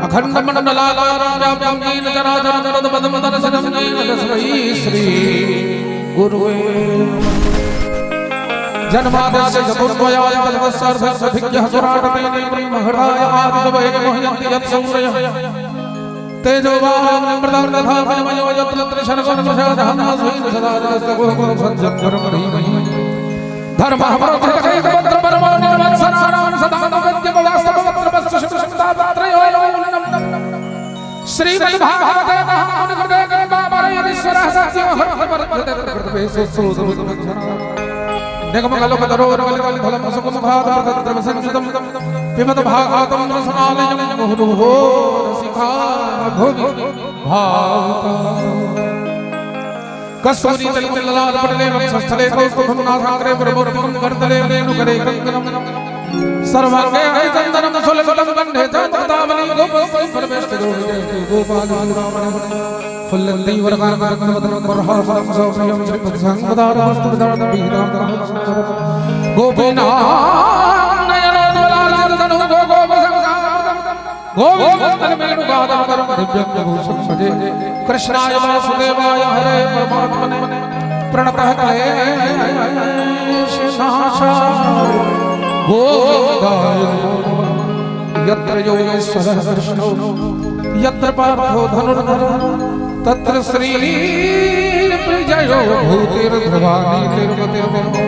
अखंड मंडलाकारं नील जराजर पद्म दर्शनं श्री गुरुवे जन्माद्यस्य चतुर्द्वयाय तद्वत्सर्वसभिज्ञः सुराटमेने ब्रह्महृदाय आदितवये मोहयन्ति यत्संशयः तेजोवान् मृदार्धधामयो यत्र त्रिशर्वशरहंसैः सदा सद्गुरुसंजन्मरमणि धर्मः प्रोक्तः परमो निर्मत्सराणां सदा नवद्यमवास्तवत्रवस्य शुभशब्दात्रयो श्रीमद्भागवते महामुनिकृते गङ्गापरमेश्वरः सत्यं निगमकल्पतरोर्वलिकल्पलमसुकुमुखादार्थत्रमसंसितं पिबत भागवतं रसमालयं मुहुर्मुहुः रसिका भुवि भावुकाः कस्तूरी तलितललाटपटले वक्षस्थले कौस्तुभं नासाग्रे प्रमुखं करतले रेणुकरे कंकणं सर्वांगे चन्दनं सुललितं कंठे च तावली गोपस्मै परमेष्ठितो गोपालरामणं फुल्लन्ति वरकारकरवदनं वरहासं सौम्यं श्रीमत्संगदारस्तु विदानं बीरां गोपीनानयनोद्वलालजनु गोविन्दमेणुगादाकरं दिव्यं भूषं सजे कृष्णाय वासुदेवाय हरे परमात्मने प्रणतः क्लेशनाशाय गोविन्दाय यत्र योगेश्वरः कृष्णो यत्र पार्थो धनुर्धरः तत्र श्रीर्विजयो भूतिर्ध्रुवाणि तिरुपतिर्मो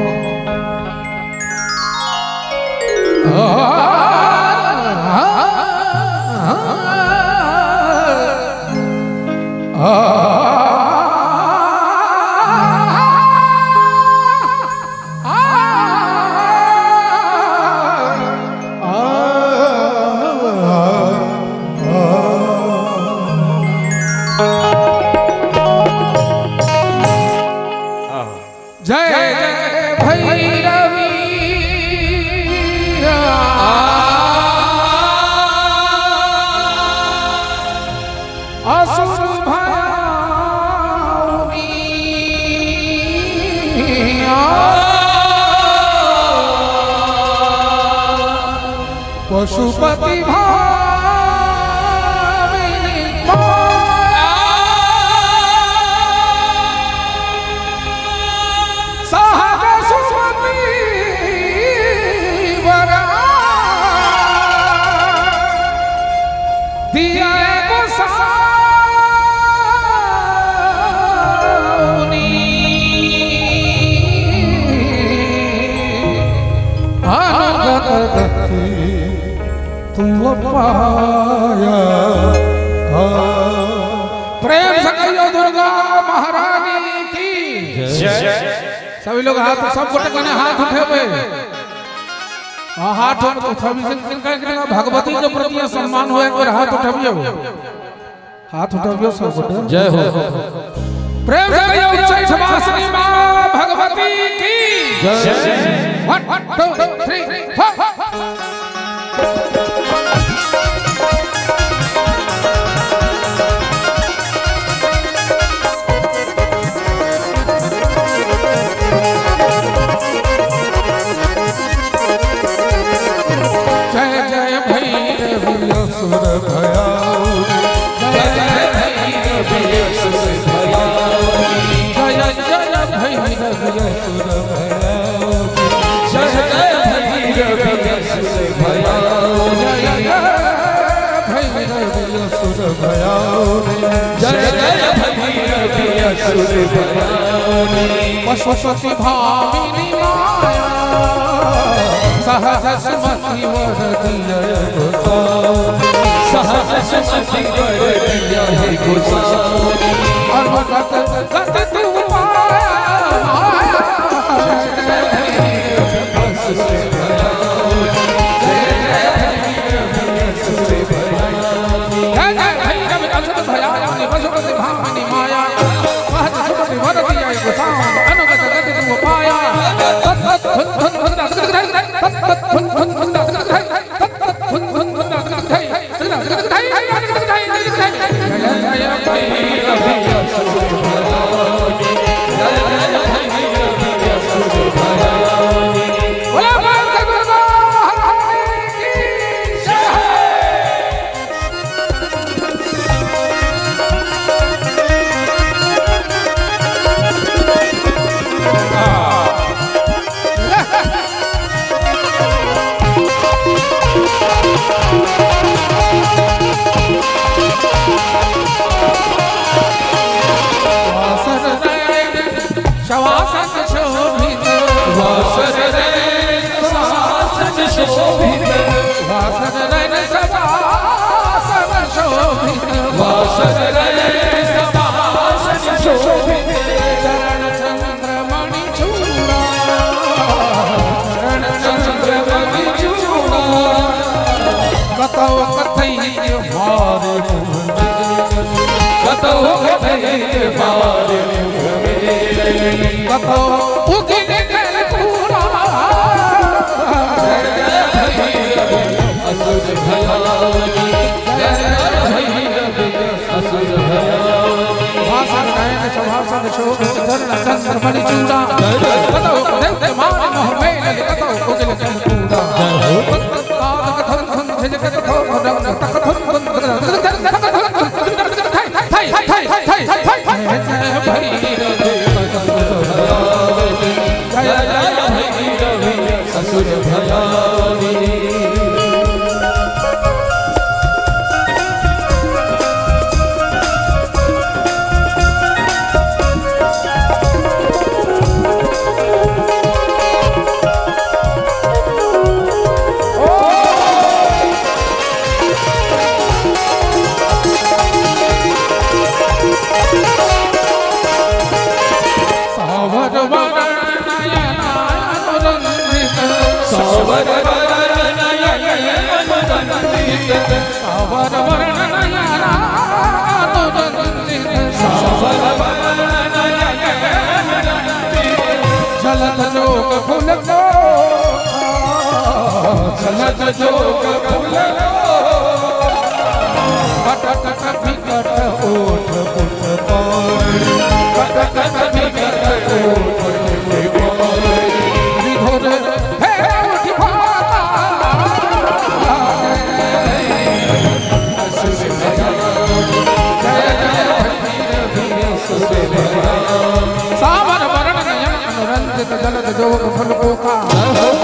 पशुपति भामिनी सहग सुमति वरा दिया गोसाउनी अनुगत पाया प्रेम से कहियो दुर्गा महारानी की जय। सभी लोग हाथ सब गोटे हाथ उठेबे हाथ उठाबी भगवती के प्रति सम्मान होए और हाथ उठाबियो सब गोटे जय हो। प्रेम से कहियो उच्च वासनी मां भगवती की जय। 1 2 3 4 जय जय भगीरथ असुर भयाओ। पशुपति भामिनी माया सहज सुमति वर दिया सहज सुमति वर दिया है गोसाई अनुगत गत तू पाया पशुपति भामिनी माया सहज सुमति वर दिया गोसाई अनुगत गत तू पाया शवासन शोभित वासन शोभित वासन रैन शवासन शोभित वासन शोभित चरण चंद्रमणि चूड़ा चरण चंद्रमणि चूड़ा कतौ कथई मारे कतौ कथई मारे कतौ उगिन कर पूरा असुर भयानी असुर भयानी वासन नयन शवासन शोभित चरण चंद्रमणि चूड़ा कतौ कथई मारे मोह मेल कतौ उगिन कर पूरा असुर भयानी सावर वरण नयन अनुरंजित सावर वरण नयन अनुरंजित सावर वरण नयन अनुरंजित चलत जोग फूल चलत जोग फूल कट कट विकट ओठ पुट पारी कट कट विकट ओठ पुट पारी विधुर हे उठी भाता असुर भयानी जय जय असुर भयानी सावर वरण नयन अनुरंजित जलद जोग फल पोखा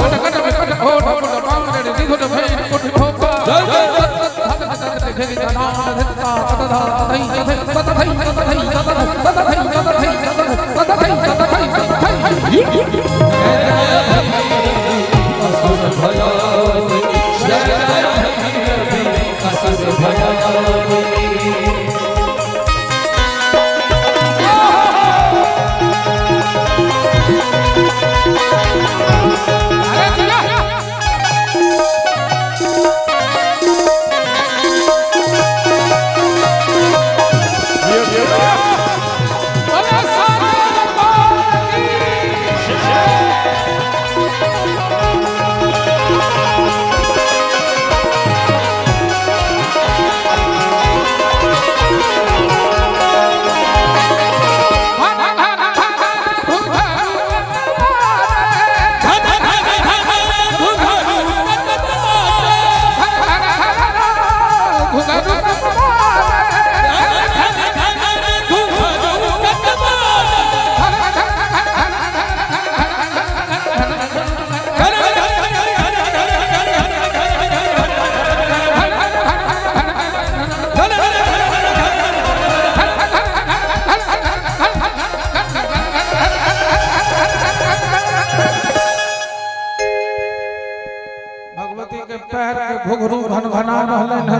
कट कट विकट ओठ पुट पारी विधुर हे उठी भाता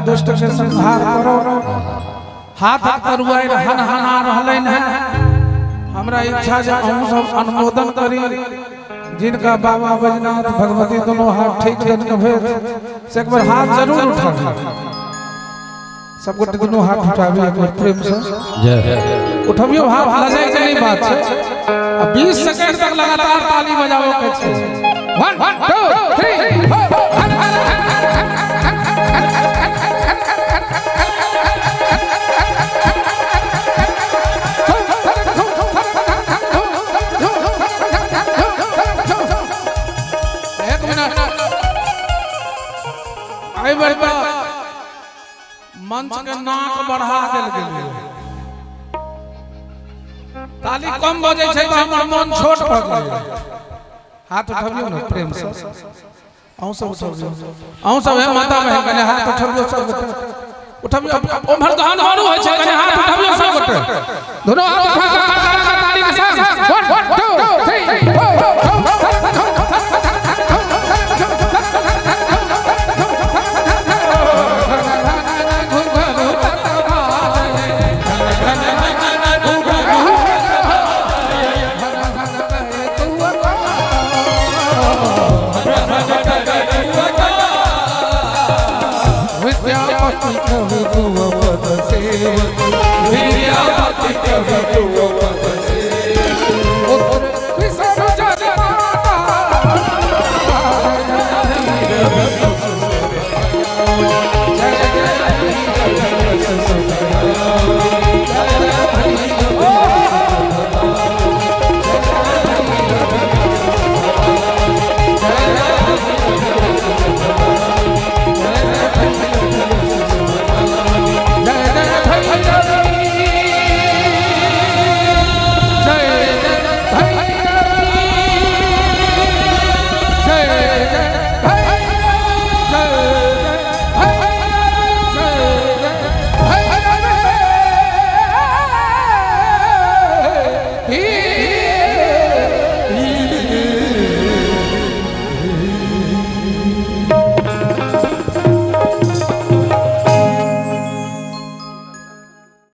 दुष्ट के संहार करो हाथ तरुआई हन हना रहलन है हमरा इच्छा जे हम सब अनुमोदन करी जिनका बाबा बैजनाथ भगवती दोनों हाथ ठीक देन के भेज से एक बार हाथ जरूर उठाबी सब गोटे दोनों हाथ उठाबी एक बार प्रेम से उठाबियो हाथ लजाई के नहीं बात है 20 सेकंड तक लगातार ताली बजाओ के छै 1 2 3 मंच के नाक बढ़ा देल गेल ताली कम बजे छै त हमर मन छोट भ गेल हाथ उठाबियो न प्रेम से अहू सब उठाबियो अहू सब है माता बहन कने हाथ उठाबियो सब उठाबियो ओमहर गहन हरु होय छै कने हाथ उठाबियो सब गोटे दोनों हाथ उठा के ताली के साथ 1 2 3 विद्यापति कवि